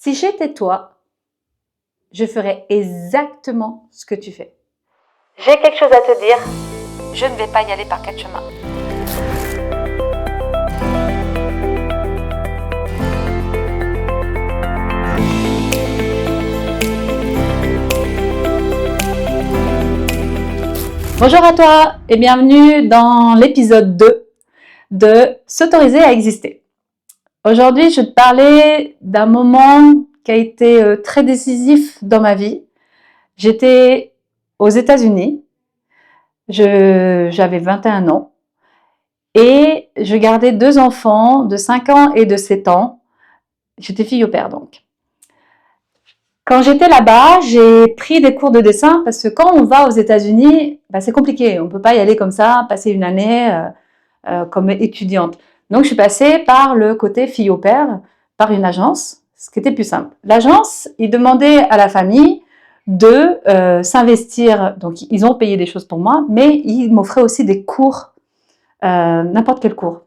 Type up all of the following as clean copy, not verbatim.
Si j'étais toi, je ferais exactement ce que tu fais. J'ai quelque chose à te dire, je ne vais pas y aller par quatre chemins. Bonjour à toi et bienvenue dans l'épisode 2 de S'autoriser à exister. Aujourd'hui, je vais te parler d'un moment qui a été très décisif dans ma vie. J'étais aux États-Unis, j'avais 21 ans et je gardais 2 enfants de 5 ans et de 7 ans. J'étais fille au père donc. Quand j'étais là-bas, j'ai pris des cours de dessin parce que quand on va aux États-Unis, c'est compliqué. On ne peut pas y aller comme ça, passer une année comme étudiante. Donc, je suis passée par le côté fille au père, par une agence, ce qui était plus simple. L'agence, ils demandaient à la famille de s'investir. Donc, ils ont payé des choses pour moi, mais ils m'offraient aussi des cours, n'importe quel cours.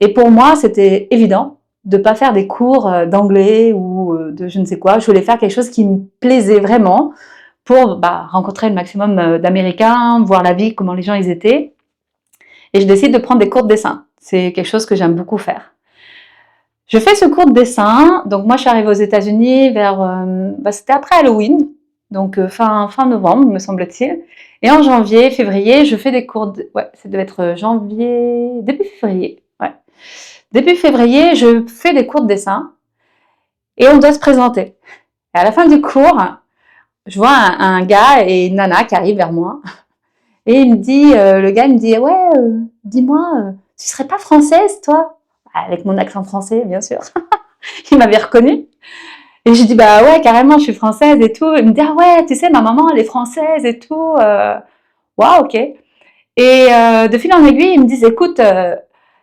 Et pour moi, c'était évident de ne pas faire des cours d'anglais ou de je ne sais quoi. Je voulais faire quelque chose qui me plaisait vraiment pour rencontrer le maximum d'Américains, voir la vie, comment les gens ils étaient. Et je décide de prendre des cours de dessin. C'est quelque chose que j'aime beaucoup faire. Je fais ce cours de dessin. Donc moi, je suis arrivée aux États-Unis vers, c'était après Halloween, donc fin novembre, me semble-t-il. Et en janvier, février, je fais des cours. Ça devait être janvier, début février. Ouais. Début février, je fais des cours de dessin et on doit se présenter. Et à la fin du cours, je vois un gars et une nana qui arrivent vers moi. Et il me dit, le gars il me dit, ouais, dis-moi, tu serais pas française, toi? Avec mon accent français, bien sûr. Il m'avait reconnue. Et je dis, bah ouais, carrément, je suis française et tout. Il me dit, ah ouais, tu sais, ma maman, elle est française et tout. Waouh, ok. Et de fil en aiguille, ils me disent, écoute,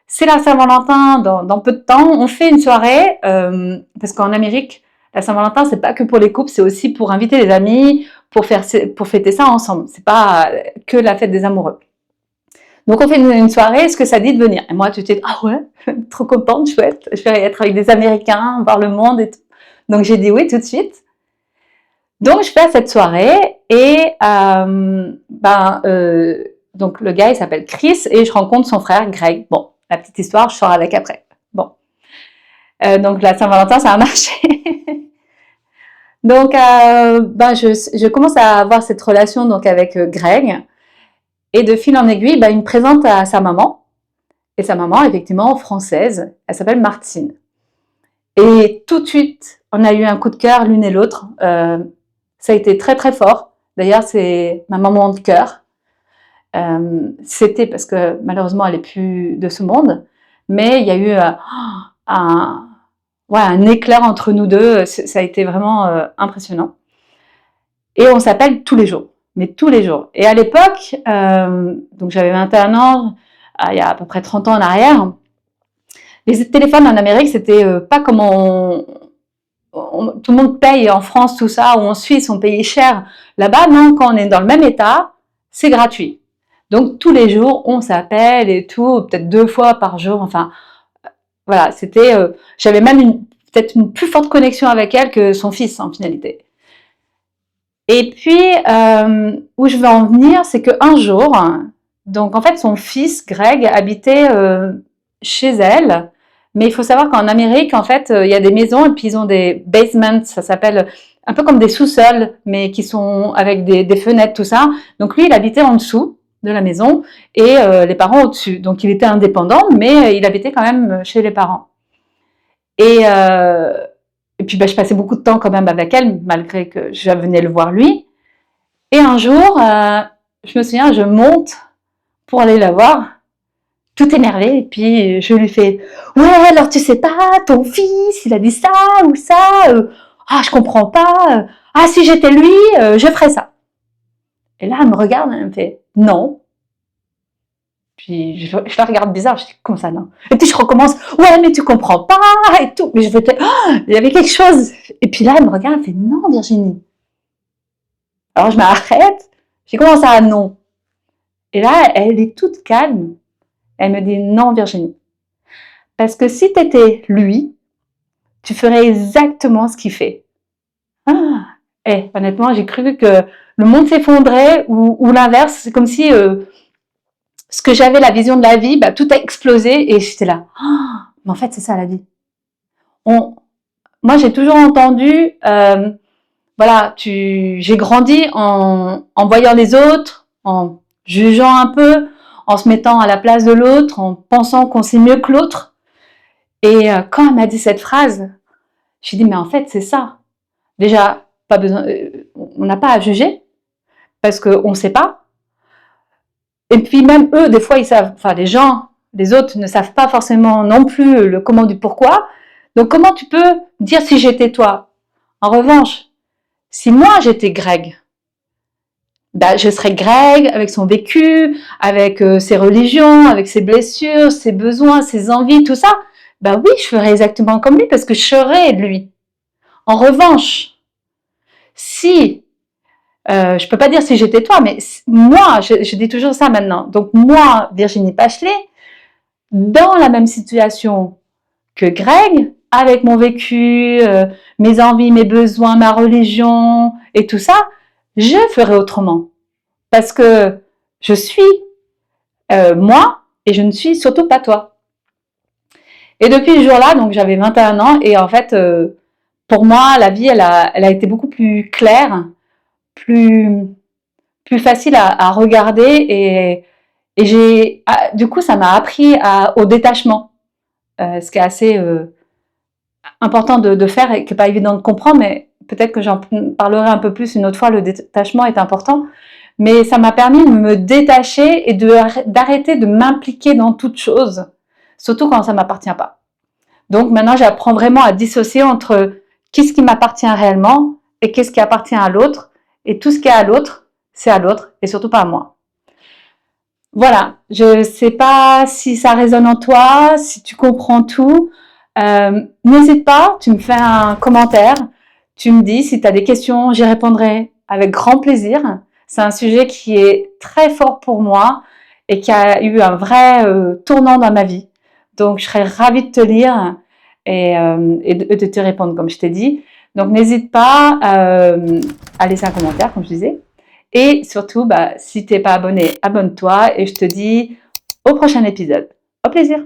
c'est la Saint-Valentin dans peu de temps. On fait une soirée, parce qu'en Amérique, la Saint-Valentin, c'est pas que pour les couples, c'est aussi pour inviter les amis, pour fêter ça ensemble. C'est pas que la fête des amoureux. Donc on fait une soirée, est-ce que ça dit de venir? Et moi, tu te dis, ah ouais, trop contente, chouette, je vais être avec des Américains, voir le monde et tout. Donc j'ai dit oui tout de suite. Donc je fais cette soirée et donc le gars il s'appelle Chris et je rencontre son frère Greg. Bon, la petite histoire, je sors avec après. Bon, donc la Saint-Valentin ça a marché. Donc je commence à avoir cette relation donc avec Greg et de fil en aiguille, il me présente à sa maman et sa maman effectivement française, elle s'appelle Martine. Et tout de suite, on a eu un coup de cœur l'une et l'autre. Ça a été très très fort. D'ailleurs, c'est ma maman de cœur. C'était parce que malheureusement, elle n'est plus de ce monde. Mais il y a eu un éclair entre nous deux. Ça a été vraiment impressionnant. Et on s'appelle tous les jours. Mais tous les jours. Et à l'époque, donc j'avais 21 ans, il y a à peu près 30 ans en arrière, les téléphones en Amérique, c'était pas comme tout le monde paye en France, tout ça, ou en Suisse, on paye cher. Là-bas, non, quand on est dans le même état, c'est gratuit. Donc, tous les jours, on s'appelle et tout, peut-être 2 fois par jour. Enfin, voilà, c'était... j'avais même peut-être une plus forte connexion avec elle que son fils, en finalité. Et puis, où je veux en venir, c'est qu'un jour, donc en fait, son fils, Greg, habitait chez elle. Mais il faut savoir qu'en Amérique, en fait, il y a des maisons et puis ils ont des basements, ça s'appelle un peu comme des sous-sols, mais qui sont avec des fenêtres, tout ça. Donc lui, il habitait en dessous de la maison et les parents au-dessus. Donc il était indépendant, mais il habitait quand même chez les parents. Et puis je passais beaucoup de temps quand même avec elle, malgré que je venais le voir lui. Et un jour, je me souviens, je monte pour aller la voir, tout énervé, et puis je lui fais « Ouais, alors tu sais pas, ton fils, il a dit ça ou ça, je comprends pas, si j'étais lui, je ferais ça. » Et là, elle me regarde, elle me fait « Non. » Puis je la regarde bizarre, je dis « Comment ça, non ?» Et puis je recommence « Ouais, mais tu comprends pas, et tout. » Mais je fais il y avait quelque chose. Et puis là, elle me regarde, elle me fait « Non, Virginie. » Alors je m'arrête, j'ai commencé à « Non. » Et là, elle est toute calme. Elle me dit « Non, Virginie. Parce que si tu étais lui, tu ferais exactement ce qu'il fait. Ah, honnêtement, j'ai cru que le monde s'effondrait ou l'inverse. C'est comme si ce que j'avais, la vision de la vie, bah, tout a explosé et j'étais là. Ah, mais en fait, c'est ça la vie. Moi, j'ai toujours entendu, voilà, j'ai grandi en voyant les autres, en jugeant un peu, en se mettant à la place de l'autre, en pensant qu'on sait mieux que l'autre. Et quand elle m'a dit cette phrase, j'ai dit, mais en fait, c'est ça. Déjà, pas besoin, on n'a pas à juger, parce qu'on ne sait pas. Et puis même eux, des fois, ils savent, enfin les gens, les autres ne savent pas forcément non plus le comment du pourquoi. Donc comment tu peux dire si j'étais toi? En revanche, si moi j'étais Greg, bah, je serais Greg avec son vécu, avec ses religions, avec ses blessures, ses besoins, ses envies, tout ça. Bah oui, je ferais exactement comme lui parce que je serais lui. En revanche, si je peux pas dire si j'étais toi, mais moi, je dis toujours ça maintenant. Donc moi, Virginie Pachelet, dans la même situation que Greg, avec mon vécu, mes envies, mes besoins, ma religion et tout ça, je ferai autrement. Parce que je suis moi et je ne suis surtout pas toi. Et depuis ce jour-là, donc j'avais 21 ans et en fait, pour moi, la vie, elle a été beaucoup plus claire, plus facile à regarder et du coup, ça m'a appris au détachement, ce qui est assez important de faire et qui n'est pas évident de comprendre, mais peut-être que j'en parlerai un peu plus une autre fois. Le détachement est important, mais ça m'a permis de me détacher et d'arrêter de m'impliquer dans toute chose, surtout quand ça ne m'appartient pas. Donc maintenant, j'apprends vraiment à dissocier entre qu'est-ce qui m'appartient réellement et qu'est-ce qui appartient à l'autre, et tout ce qui est à l'autre, c'est à l'autre et surtout pas à moi. Voilà, je ne sais pas si ça résonne en toi, si tu comprends tout. N'hésite pas, tu me fais un commentaire, tu me dis si tu as des questions, j'y répondrai avec grand plaisir. C'est un sujet qui est très fort pour moi et qui a eu un vrai tournant dans ma vie. Donc, je serais ravie de te lire et de te répondre, comme je t'ai dit. Donc, n'hésite pas à laisser un commentaire, comme je disais. Et surtout, bah, si tu n'es pas abonné, abonne-toi et je te dis au prochain épisode. Au plaisir!